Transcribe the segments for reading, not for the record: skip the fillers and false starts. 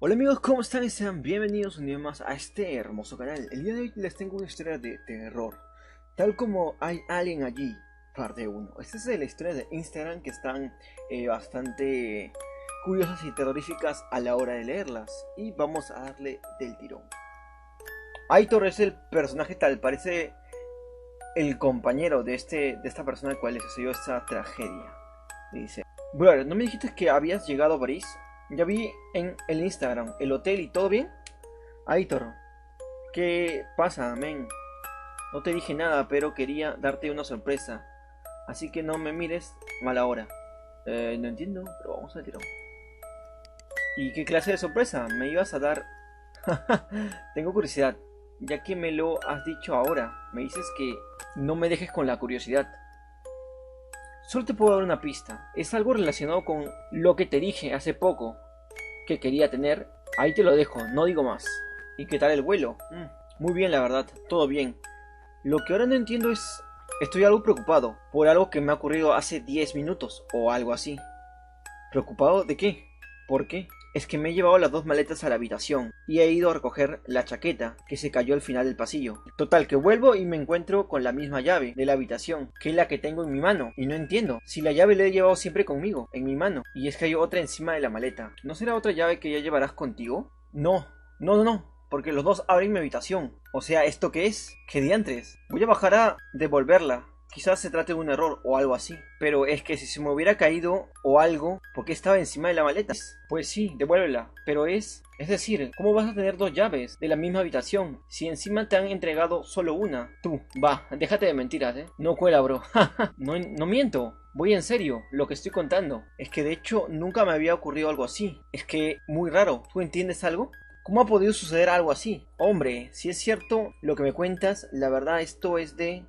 Hola amigos, ¿cómo están? Y sean bienvenidos un día más a este hermoso canal. El día de hoy les tengo una historia de terror. Tal como hay alguien allí, parte 1. Esta es la historia de Instagram que están bastante curiosas y terroríficas a la hora de leerlas. Y vamos a darle del tirón. Aitor es el personaje tal, parece el compañero de esta persona al cual le sucedió esta tragedia. Y dice: brother, ¿no me dijiste que habías llegado a París? Ya vi en el Instagram el hotel y todo bien. Aitor, ¿qué pasa, men? No te dije nada, pero quería darte una sorpresa. Así que no me mires mal ahora. No entiendo, pero vamos al tirón. ¿Y qué clase de sorpresa me ibas a dar? Tengo curiosidad, ya que me lo has dicho ahora. Me dices que no me dejes con la curiosidad. Solo te puedo dar una pista. Es algo relacionado con lo que te dije hace poco que quería tener. Ahí te lo dejo, no digo más. ¿Y qué tal el vuelo? Muy bien, la verdad, todo bien. Lo que ahora no entiendo es... Estoy algo preocupado por algo que me ha ocurrido hace 10 minutos o algo así. ¿Preocupado de qué? ¿Por qué? Es que me he llevado las dos maletas a la habitación y he ido a recoger la chaqueta que se cayó al final del pasillo. Total, que vuelvo y me encuentro con la misma llave de la habitación, que es la que tengo en mi mano. Y no entiendo, si la llave la he llevado siempre conmigo, en mi mano, y es que hay otra encima de la maleta. ¿No será otra llave que ya llevarás contigo? No, porque los dos abren mi habitación. O sea, ¿esto qué es? ¿Qué diantres? Voy a bajar a devolverla. Quizás se trate de un error o algo así. Pero es que si se me hubiera caído o algo, ¿por qué estaba encima de la maleta? Pues sí, devuélvela. Pero es decir, ¿cómo vas a tener dos llaves de la misma habitación si encima te han entregado solo una? Tú, va, déjate de mentiras, No cuela, bro. No miento. Voy en serio, lo que estoy contando. Es que de hecho nunca me había ocurrido algo así. Es que muy raro. ¿Tú entiendes algo? ¿Cómo ha podido suceder algo así? Hombre, si es cierto lo que me cuentas, la verdad esto es de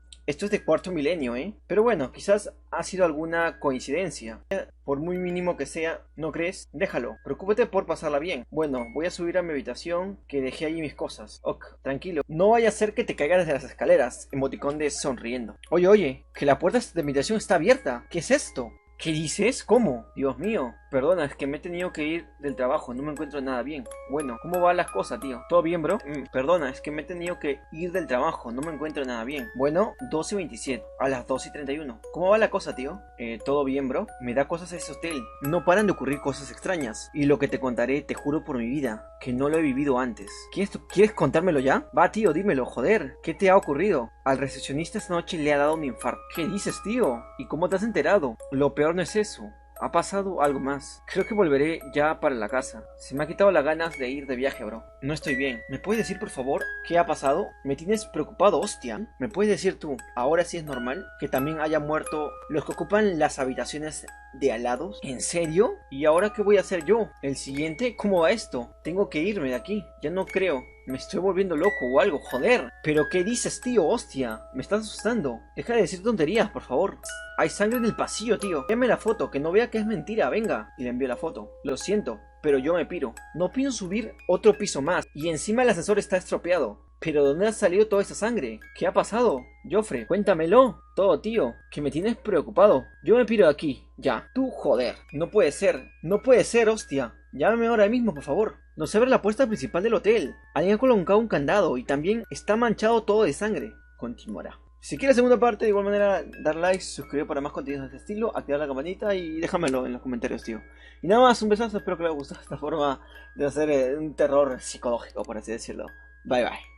cuarto milenio, ¿eh? Pero bueno, quizás ha sido alguna coincidencia. Por muy mínimo que sea, ¿no crees? Déjalo, preocúpate por pasarla bien. Bueno, voy a subir a mi habitación, que dejé ahí mis cosas. Ok, tranquilo. No vaya a ser que te caigas desde las escaleras. Emoticón de sonriendo. Oye, que la puerta de mi habitación está abierta. ¿Qué es esto? ¿Qué dices? ¿Cómo? Dios mío. Perdona, es que me he tenido que ir del trabajo, no me encuentro nada bien. Bueno, ¿cómo van las cosas, tío? ¿Todo bien, bro? Perdona, es que me he tenido que ir del trabajo, no me encuentro nada bien. Bueno, 12:27, a las 12:31. ¿Cómo va la cosa, tío? ¿Todo bien, bro? Me da cosas ese hotel. No paran de ocurrir cosas extrañas. Y lo que te contaré, te juro por mi vida, que no lo he vivido antes. ¿Quieres contármelo ya? Va, tío, dímelo, joder. ¿Qué te ha ocurrido? Al recepcionista esta noche le ha dado un infarto. ¿Qué dices, tío? ¿Y cómo te has enterado? Lo peor no es eso. Ha pasado algo más. Creo que volveré ya para la casa. Se me ha quitado las ganas de ir de viaje, bro. No estoy bien. ¿Me puedes decir, por favor, qué ha pasado? Me tienes preocupado, hostia. ¿Me puedes decir tú, ahora sí es normal que también hayan muerto los que ocupan las habitaciones de al lado? ¿En serio? ¿Y ahora qué voy a hacer yo? ¿El siguiente? ¿Cómo va esto? Tengo que irme de aquí. Ya no creo. Me estoy volviendo loco o algo, joder. ¿Pero qué dices, tío? Hostia, me estás asustando. Deja de decir tonterías, por favor. Hay sangre en el pasillo, tío. Envíame la foto, que no vea que es mentira, venga. Y le envío la foto. Lo siento, pero yo me piro. No pienso subir otro piso más. Y encima el ascensor está estropeado. ¿Pero dónde ha salido toda esa sangre? ¿Qué ha pasado? Joffre, cuéntamelo. Todo, tío, que me tienes preocupado. Yo me piro de aquí, ya. Tú, joder. No puede ser, hostia. Llámame ahora mismo, por favor. No se abre la puerta principal del hotel. Alguien ha colocado un candado y también está manchado todo de sangre. Continuará. Si quieres segunda parte, de igual manera, dar like, suscribir para más contenidos de este estilo, activar la campanita y déjamelo en los comentarios, tío. Y nada más, un besazo, espero que les haya gustado esta forma de hacer un terror psicológico, por así decirlo. Bye bye.